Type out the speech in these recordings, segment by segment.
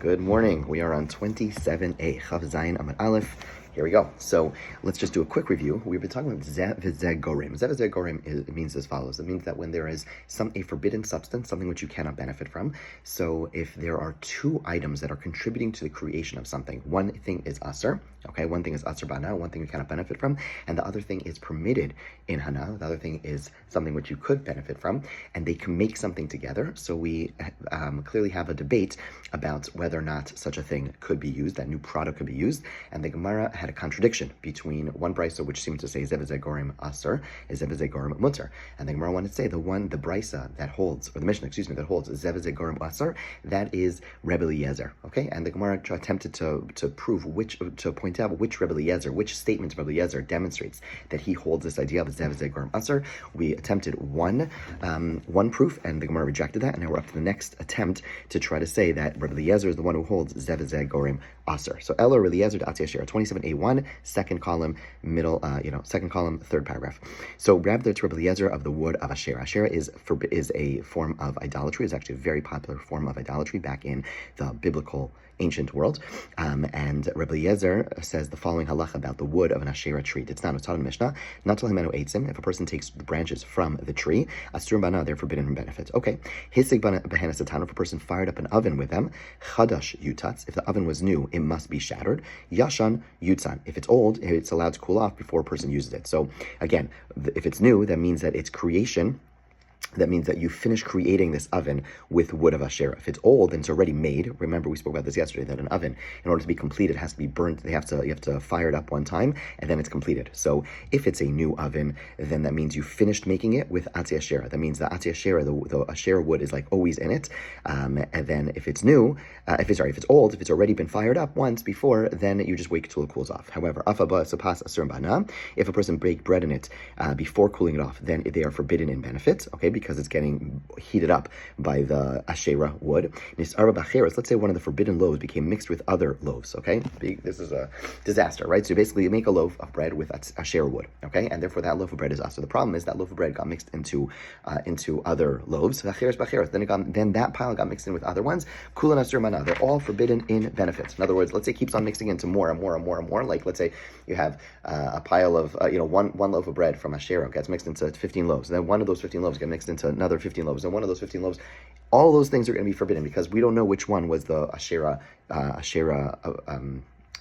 Good morning. We are on 27a, Chav Zayin Amud Aleph. Here we go. So let's just do a quick review. We've been talking about Zev V'Zeh Gorim. Zev V'Zeh Gorim means as follows. It means that when there is a forbidden substance, something which you cannot benefit from. So if there are two items that are contributing to the creation of something, one thing is Aser, okay? One thing is Aser Bana, one thing you cannot benefit from, and the other thing is permitted in Hana. The other thing is something which you could benefit from, and they can make something together. So we clearly have a debate about whether or not such a thing could be used, that new product could be used, and the Gemara had a contradiction between one brisa which seemed to say Zev V'Zeh Gorim Aser is Zev V'Zeh Gorim Mutter, and the Gemara wanted to say the brisa that holds, or the Mishnah, that holds Zev V'Zeh Gorim Aser, that is Rebbe Eliezer, okay? And the Gemara attempted to point out which Rebbe Eliezer, which statement of Rebbe Eliezer demonstrates that he holds this idea of Zev V'Zeh Gorim Aser. We attempted one proof, and the Gemara rejected that, and now we're up to the next attempt to try to say that Rebbe Eliezer is the one who holds Zev V'Zeh Gorim Aser. So Elo Rebbe Eliezer to Atzia Shira, 27a1, second column, second column, third paragraph. So Rab the Rebbe Eliezer of the wood of Asherah. Asherah is a form of idolatry. It's actually a very popular form of idolatry back in the biblical ancient world. And Rebbe Eliezer says the following halacha about the wood of an Asherah tree. It's not a Mishnah. Not to himenu eitzim. If a person takes the branches from the tree, asurim bana, they're forbidden from benefit. Okay. Hisig bana behenas satan. If a person fired up an oven with them, chadash yutatz. If the oven was new, it must be shattered. Yashan yutzan. If it's old, it's allowed to cool off before a person uses it. So again, if it's new, that means that its creation. That means that you finish creating this oven with wood of Asherah. If it's old and it's already made, remember we spoke about this yesterday, that an oven, in order to be completed, has to be burnt. You have to fire it up one time, and then it's completed. So if it's a new oven, then that means you finished making it with Atzi Asherah. That means the Atzi Asherah, the Asherah wood is like always in it. And then if it's new, if it's old, if it's already been fired up once before, then you just wait until it cools off. However, Afaba Sapas Asur Bana, if a person baked bread in it before cooling it off, then they are forbidden in benefit, okay, because it's getting heated up by the Asherah wood. Nisara Bacheres, let's say one of the forbidden loaves became mixed with other loaves, okay? This is a disaster, right? So basically you make a loaf of bread with Asherah wood, okay? And therefore that loaf of bread is us. So the problem is that loaf of bread got mixed into other loaves. Then that pile got mixed in with other ones. Kulan Asur Mana, they're all forbidden in benefits. In other words, let's say it keeps on mixing into more and more and more and more. Like let's say you have a pile of, one loaf of bread from Asherah gets mixed into 15 loaves. And then one of those 15 loaves get mixed into another 15 loaves, and one of those 15 loaves, all those things are going to be forbidden because we don't know which one was the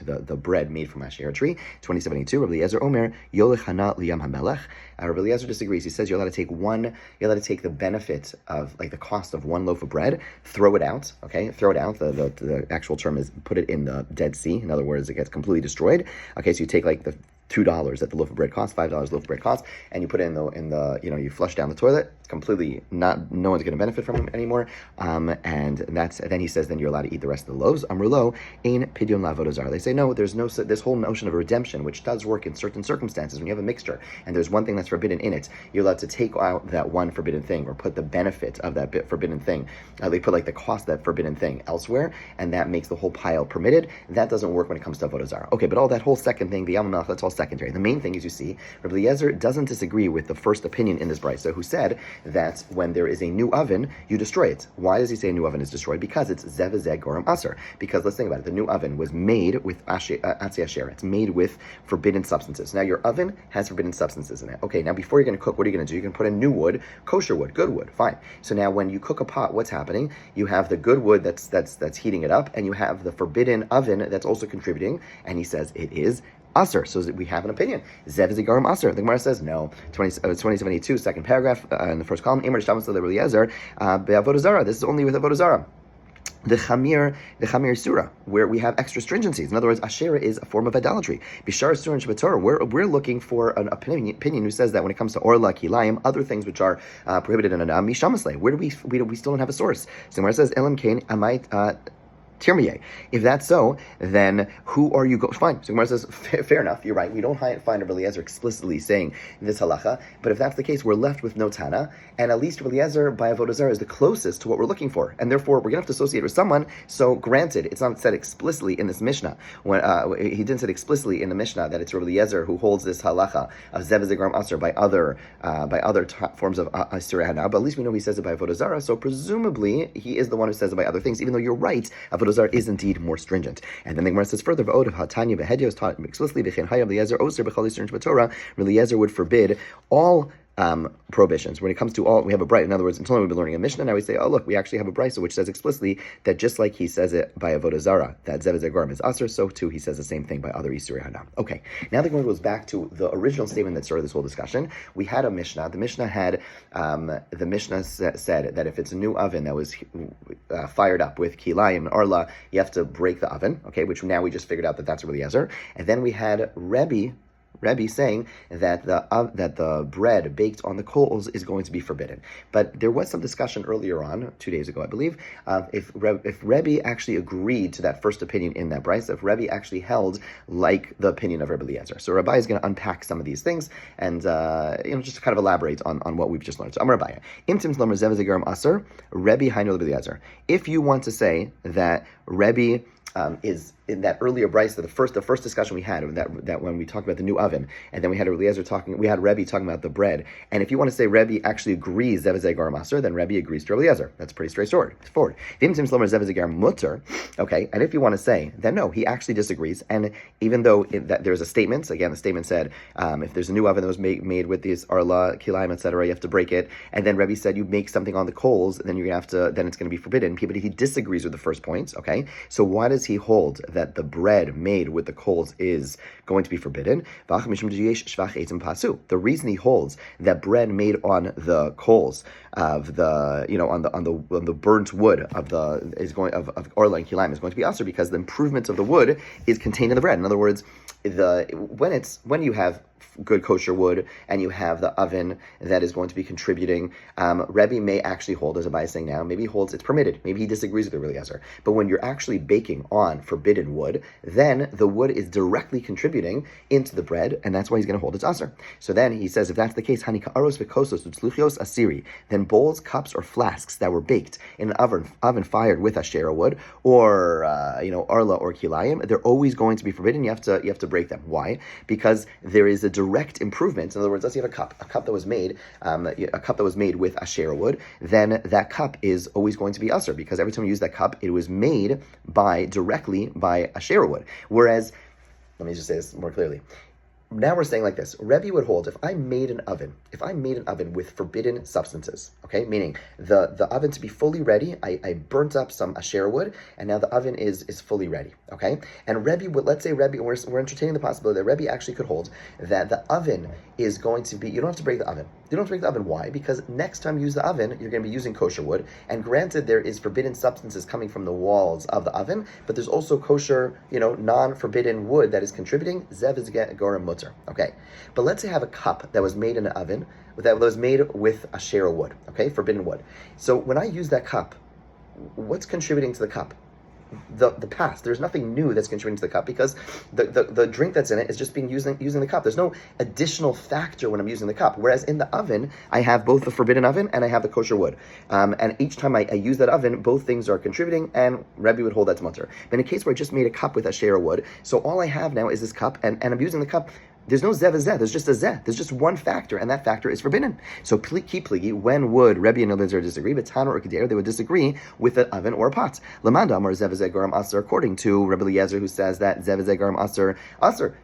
the bread made from Asherah tree. 2782, Rabbi Eliezer Omer, Yolech Hana Liyam HaMelech. Rabbi Eliezer disagrees. He says you're allowed to take the benefit of, like, the cost of one loaf of bread, throw it out, okay? Throw it out. The actual term is put it in the Dead Sea. In other words, it gets completely destroyed. Okay, so you take like the $2 that the loaf of bread costs, $5 loaf of bread costs, and you put it in the you flush down the toilet, completely no one's going to benefit from it anymore. And then he says, then you're allowed to eat the rest of the loaves. Amrulo, ein pidyon la'avodah zarah. They say no, there's this whole notion of a redemption, which does work in certain circumstances when you have a mixture, and there's one thing that's forbidden in it. You're allowed to take out that one forbidden thing, or put the benefit of that forbidden thing. They put like the cost of that forbidden thing elsewhere, and that makes the whole pile permitted. That doesn't work when it comes to avodah zarah. Okay, but all that whole second thing, the Yom Melech, that's all secondary. The main thing is, you see, Rabbi Eliezer doesn't disagree with the first opinion in this brisa, who said that when there is a new oven, you destroy it. Why does he say a new oven is destroyed? Because it's Zev V'Zeh Gorim Aser. Because let's think about it. The new oven was made with Atzi Asherah. It's made with forbidden substances. Now your oven has forbidden substances in it. Okay, now before you're going to cook, what are you going to do? You're going to put in new wood, kosher wood, good wood, fine. So now when you cook a pot, what's happening? You have the good wood that's heating it up, and you have the forbidden oven that's also contributing, and he says it is Aser. So we have an opinion. Zev V'Zeh Gorim Aser. The Gemara says no. 2072, second paragraph in the first column. Emer Shabbos Rebbe Eliezer be'avodah zarah. This is only with avodah zarah. The Chamir Surah, where we have extra stringencies. In other words, Asherah is a form of idolatry. Bishar Surah and Shabbatorah, we're looking for an opinion who says that when it comes to Orla, Kilayim, other things which are prohibited in Anam, Mishamasle, where we still don't have a source. So where it says Elam Kain Amait Tirmiyeh. If that's so, then who are you going? Fine. So Gemara says, fair enough, you're right. We don't find Rabbi Eliezer explicitly saying this halacha, but if that's the case, we're left with no Tana, and at least Rabbi Eliezer by avodah zarah is the closest to what we're looking for, and therefore we're going to have to associate with someone. So granted, it's not said explicitly in this Mishnah. When he didn't say explicitly in the Mishnah that it's Rabbi Eliezer who holds this halacha of Zev V'Zeh Gorim Aser by other forms of Asur Hana, but at least we know he says it by avodah zarah. So presumably he is the one who says it by other things. Even though you're right, avodah avodah zarah is indeed more stringent. And then the Gemara says further, "V'od of hatanya behedia is taught explicitly v'chein hayab Eliezer oser b'chol yisur b'Torah." Eliezer would forbid all prohibitions. When it comes to all, we have a bright. In other words, until we've been learning a Mishnah, now we say, oh look, we actually have a brisa which says explicitly that just like he says it by avodah zarah, that zev zegorim is aser, so too he says the same thing by other isurei hanam. Okay, now the Gemara goes back to the original statement that started this whole discussion. We had a Mishnah. The Mishnah had said that if it's a new oven that was fired up with kilayim and arla, you have to break the oven. Okay, which now we just figured out that that's really Eliezer. And then we had Rebbe saying that the bread baked on the coals is going to be forbidden. But there was some discussion earlier on, 2 days ago, I believe, if Rebbe actually agreed to that first opinion in that brisa, if Rebbe actually held like the opinion of Rebbe Eliezer. So Rabbi is going to unpack some of these things and just to kind of elaborate on what we've just learned. So Amar Rabbi, Imtim Zlomer Zev Zegarim Aser, Rebbe Hainu Rebbe Eliezer. If you want to say that Rebbe is in that earlier brisa, the first discussion we had that when we talked about the new oven, and then we had Rebbe talking about the bread. And if you want to say Rebbe actually agrees Zev Zegarim Aser, then Rebbe agrees to Rebbe Eliezer. That's pretty straightforward. Okay, and if you want to say then no, he actually disagrees. And even though that there's a statement, again, the statement said if there's a new oven that was made with these arla, kilayim, etc., you have to break it. And then Rebbe said you make something on the coals, then you're gonna have to. Then it's going to be forbidden. But he disagrees with the first point. Okay, so why does he hold that the bread made with the coals is going to be forbidden? The reason he holds that bread made on the coals of the on the burnt wood of orla and kilayim is going to be aser because the improvement of the wood is contained in the bread. In other words, when you have good kosher wood and you have the oven that is going to be contributing, Rebbe may actually hold, as Abai is saying now, maybe he holds it's permitted. Maybe he disagrees with the Rebbe Eliezer. But when you're actually baking on forbidden wood, then the wood is directly contributing into the bread, and that's why he's going to hold it's aser. So then he says, if that's the case, hani ka'aros v'kosos u'tzluchios asiri, then bowls, cups, or flasks that were baked in an oven fired with asherah wood or arla or kilayim, they're always going to be forbidden. You have to break them. Why? Because there is a direct improvement. In other words, let's say you have a cup that was made with asherah wood, then that cup is always going to be aser because every time you use that cup, it was made directly by asherah wood. Whereas, let me just say this more clearly. Now we're saying like this: Rebbe would hold if I made an oven with forbidden substances, okay, meaning the oven to be fully ready, I burnt up some asherah wood, and now the oven is fully ready, okay. And Rebbe would, let's say Rebbe, we're entertaining the possibility that Rebbe actually could hold that the oven is going to be. You don't have to break the oven. You don't have to break the oven. Why? Because next time you use the oven, you're going to be using kosher wood, and granted there is forbidden substances coming from the walls of the oven, but there's also kosher, non-forbidden wood that is contributing. Zev is gorim mutter. Okay, but let's say I have a cup that was made in an oven that was made with asherah wood, okay, forbidden wood. So when I use that cup, what's contributing to the cup? The past. There's nothing new that's contributing to the cup because the drink that's in it is just being using the cup. There's no additional factor when I'm using the cup. Whereas in the oven, I have both the forbidden oven and I have the kosher wood. And each time I use that oven, both things are contributing, and Rebbe would hold that to mutter. But in a case where I just made a cup with asherah wood, so all I have now is this cup, and I'm using the cup. There's no zev zeh. There's just a zeh. There's just one factor, and that factor is forbidden. So keep pligi. When would Rebbe and Eliezer disagree? But Tana or Kedera, they would disagree with an oven or a pot. Lamanda amar zev zeh garam aser. According to Rebbe Eliezer, who says that zev zeh garam aser,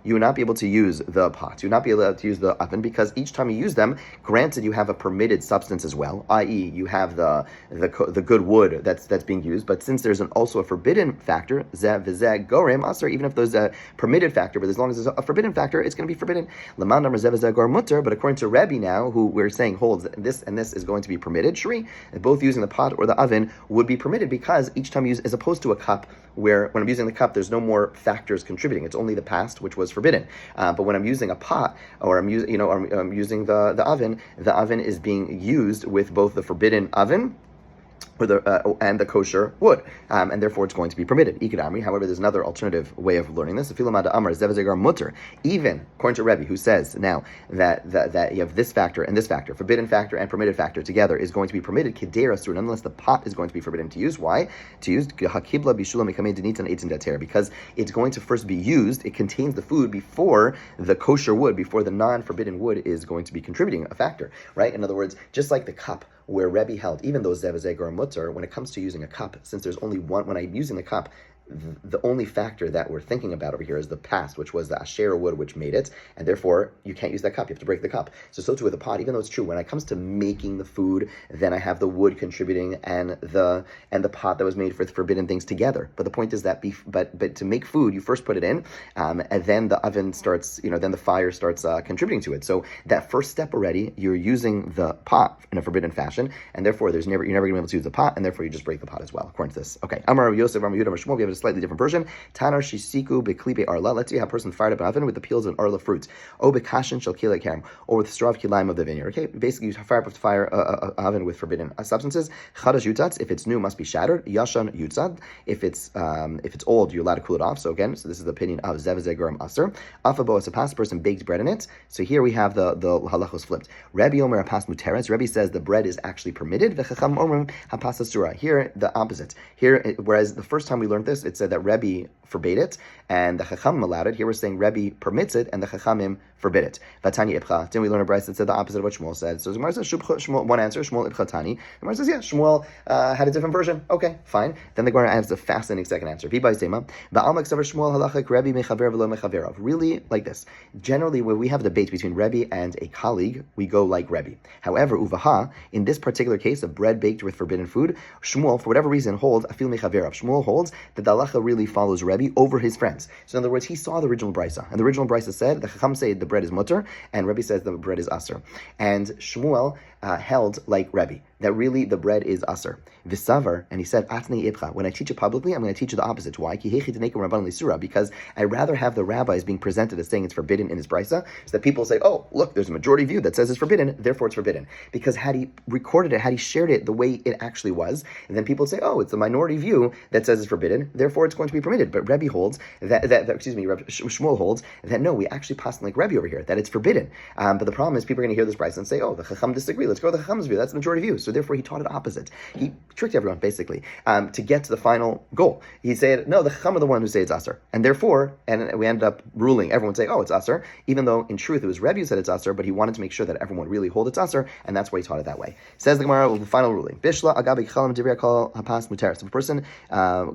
you would not be able to use the pot. You would not be able to use the oven because each time you use them, granted you have a permitted substance as well, i.e., you have the good wood that's being used. But since there's also a forbidden factor, zev zeh garam aser, even if there's a permitted factor, but as long as there's a forbidden factor, it's going to be forbidden. But according to Rebbe now, who we're saying holds this and this is going to be permitted, Shri, both using the pot or the oven would be permitted because each time you use, as opposed to a cup where when I'm using the cup, there's no more factors contributing. It's only the past, which was forbidden. But when I'm using a pot or I'm using the oven is being used with both the forbidden oven and the kosher wood, and therefore it's going to be permitted. Ikadamri. However, there's another alternative way of learning this. Even according to Rebbe, who says now that you have this factor and this factor, forbidden factor and permitted factor together is going to be permitted. Kedera sur, nonetheless, the pot is going to be forbidden to use. Why? To use hakibla bishula mekamei denitan eitzin dater, because it's going to first be used. It contains the food before the kosher wood, before the non-forbidden wood is going to be contributing a factor. Right? In other words, just like the cup where Rebbe held, even though Zev V'zeh Gorim mutter, when it comes to using a cup, since there's only one, when I'm using the cup, the only factor that we're thinking about over here is the past, which was the asherah wood which made it, and therefore you can't use that cup. You have to break the cup. So too with the pot. Even though it's true, when it comes to making the food, then I have the wood contributing and the pot that was made for the forbidden things together. But the point is that but to make food, you first put it in, and then the oven starts, then the fire starts contributing to it. So that first step already, you're using the pot in a forbidden fashion, and therefore you're never going to be able to use the pot, and therefore you just break the pot as well, according to this. Okay, Amar Yosef, Amar Yehuda, Amar Shmuel. We have a slightly different version. Tanar shisiku beklipe arla. Let's see how a person fired up an oven with the peels of an arla fruits. O bekashin shel kila karam, or with straw of kilaim of the vineyard. Okay, basically you fire up a oven with forbidden substances. Chadash yutzad, if it's new, must be shattered. Yashan yutzad, if it's old, you're allowed to cool it off. So this is the opinion of Zev V'zeh Gorim aser. Afabo as a past person baked bread in it. So here we have the halachos flipped. Rabbi Omer hapas muteres. Rabbi says the bread is actually permitted. V'chacham Omer hapas asura. Here the opposite. Here, whereas the first time we learned this, it said that Rebbe forbade it, and the Chachamim allowed it. Here we're saying Rebbe permits it, and the Chachamim forbid it. Vatani Ibcha. Then we learn a brayso that said the opposite of what Shmuel said. So Gemara says Shmuel, one answer, Shmuel Ibcha Tani. Gemara says, yeah, Shmuel had a different version. Okay, fine. Then the Gemara adds a fascinating second answer. Really, like this. Generally, when we have a debate between Rebbe and a colleague, we go like Rebbe. However, Uvaha, in this particular case of bread baked with forbidden food, Shmuel, for whatever reason, holds afil mechaverav. Shmuel holds that the halacha really follows Rebbe over his friends. So in other words, he saw the original brisa, and the original brisa said the Chacham say the bread is mutter, and Rebbe says the bread is aser. And Shmuel held like Rebbe, that really the bread is aser. Visavar, and he said, Atnei ibcha. When I teach it publicly, I'm going to teach you the opposite. Why? Because I'd rather have the rabbis being presented as saying it's forbidden in his brisa, so that people say, oh, look, there's a majority view that says it's forbidden, therefore it's forbidden. Because had he recorded it, had he shared it the way it actually was, and then people would say, oh, it's the minority view that says it's forbidden, therefore it's going to be permitted. But Rebbe holds Shmuel holds that no, we actually pass like Rebbe over here, that it's forbidden. But the problem is people are going to hear this brisa and say, oh, the Chacham disagree. Let's go with the Chacham's view. That's the majority view. So therefore he taught it opposite. He tricked everyone basically to get to the final goal. He said, no, the Chacham are the one who say it's aser, and therefore, and we ended up ruling everyone say, oh, it's aser, even though in truth it was Rebbe who said it's aser, but he wanted to make sure that everyone really hold it's aser, and that's why he taught it that way. Says the Gemara, the final ruling. Bishla agabi chalam divrei kol hapas muteres. If a person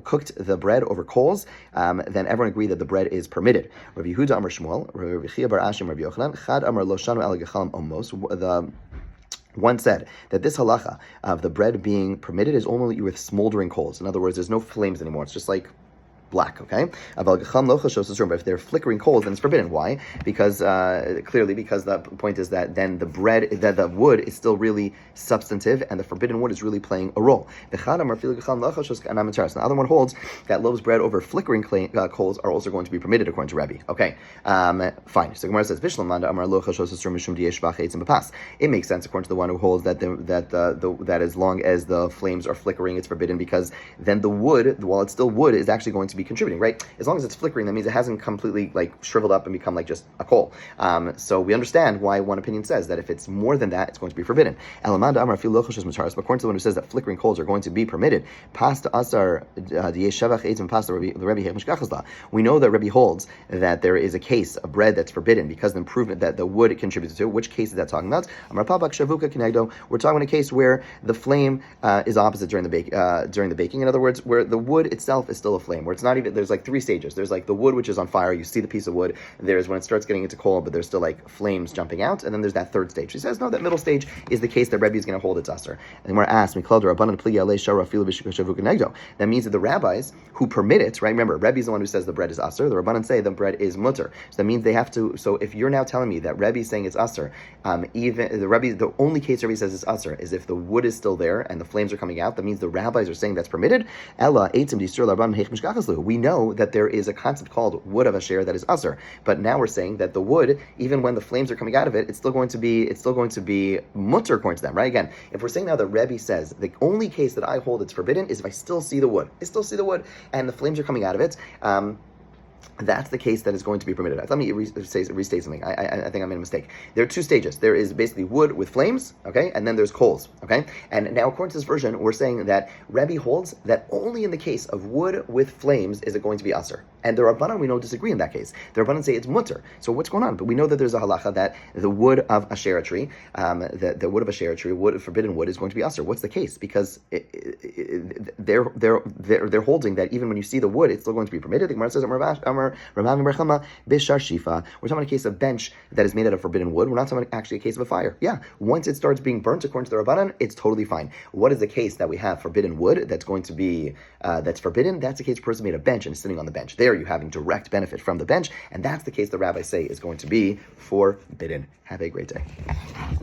cooked the bread over coals, then everyone agreed that the bread is permitted. Rabbi Yehuda Amar Shmuel, Rabbi Chia bar Ashim, Rabbi Yochanan, Chad Amar Lo Shanu El Gechalam Omos. One said that this halacha of the bread being permitted is only with smoldering coals. In other words, there's no flames anymore. It's just like black, okay? But if they're flickering coals, then it's forbidden. Why? Because clearly, because the point is that then the wood is still really substantive, and the forbidden wood is really playing a role. The other one holds that loaves bread over flickering coals are also going to be permitted according to Rebbe. Okay, fine. So Gemara says, it makes sense according to the one who holds that that as long as the flames are flickering, it's forbidden, because then the wood, while it's still wood, is actually going to be contributing, right? As long as it's flickering, that means it hasn't completely like shriveled up and become like just a coal. So we understand why one opinion says that if it's more than that, it's going to be forbidden. But according to the one who says that flickering coals are going to be permitted, we know that Rebbe holds that there is a case of bread that's forbidden because of the improvement that the wood contributes to. Which case is that talking about? We're talking about a case where the flame is opposite during the baking. In other words, where the wood itself is still a flame, where it's not even, there's like three stages. There's like the wood which is on fire, you see the piece of wood. There's when it starts getting into coal, but there's still like flames jumping out, and then there's that third stage. She says, no, that middle stage is the case that Rebbe is going to hold its aser. And we're asked, that means that the rabbis who permit it, right? Remember, Rebbe is the one who says the bread is aser. The Rabbanan say the bread is mutter. So that means they have to. So if you're now telling me that Rebbe is saying it's aser, even the only case Rebbe says it's aser is if the wood is still there and the flames are coming out. That means the rabbis are saying that's permitted. We know that there is a concept called wood of asher that is aser, but now we're saying that the wood, even when the flames are coming out of it, it's still going to be mutter according to them, right? Again, if we're saying now that Rebbe says the only case that I hold it's forbidden is if I still see the wood, and the flames are coming out of it. That's the case that is going to be permitted. Let me restate something. I think I made a mistake. There are two stages. There is basically wood with flames, okay, and then there's coals, okay? And now according to this version, we're saying that Rebbe holds that only in the case of wood with flames is it going to be aser. And the Rabbanan, we know, disagree in that case. The Rabbanan say it's mutter. So what's going on? But we know that there's a halacha that the wood of a shera tree, the wood of a shera tree, forbidden wood, is going to be usher. What's the case? Because they're holding that even when you see the wood, it's still going to be permitted. The Gemara says, we're talking about a case of bench that is made out of forbidden wood. We're not talking about actually a case of a fire. Yeah, once it starts being burnt according to the Rabbanan, it's totally fine. What is the case that we have forbidden wood that's going to be that's forbidden? That's the case a person made a bench and is sitting on the bench. There you're having direct benefit from the bench, and that's the case the rabbis say is going to be forbidden. Have a great day.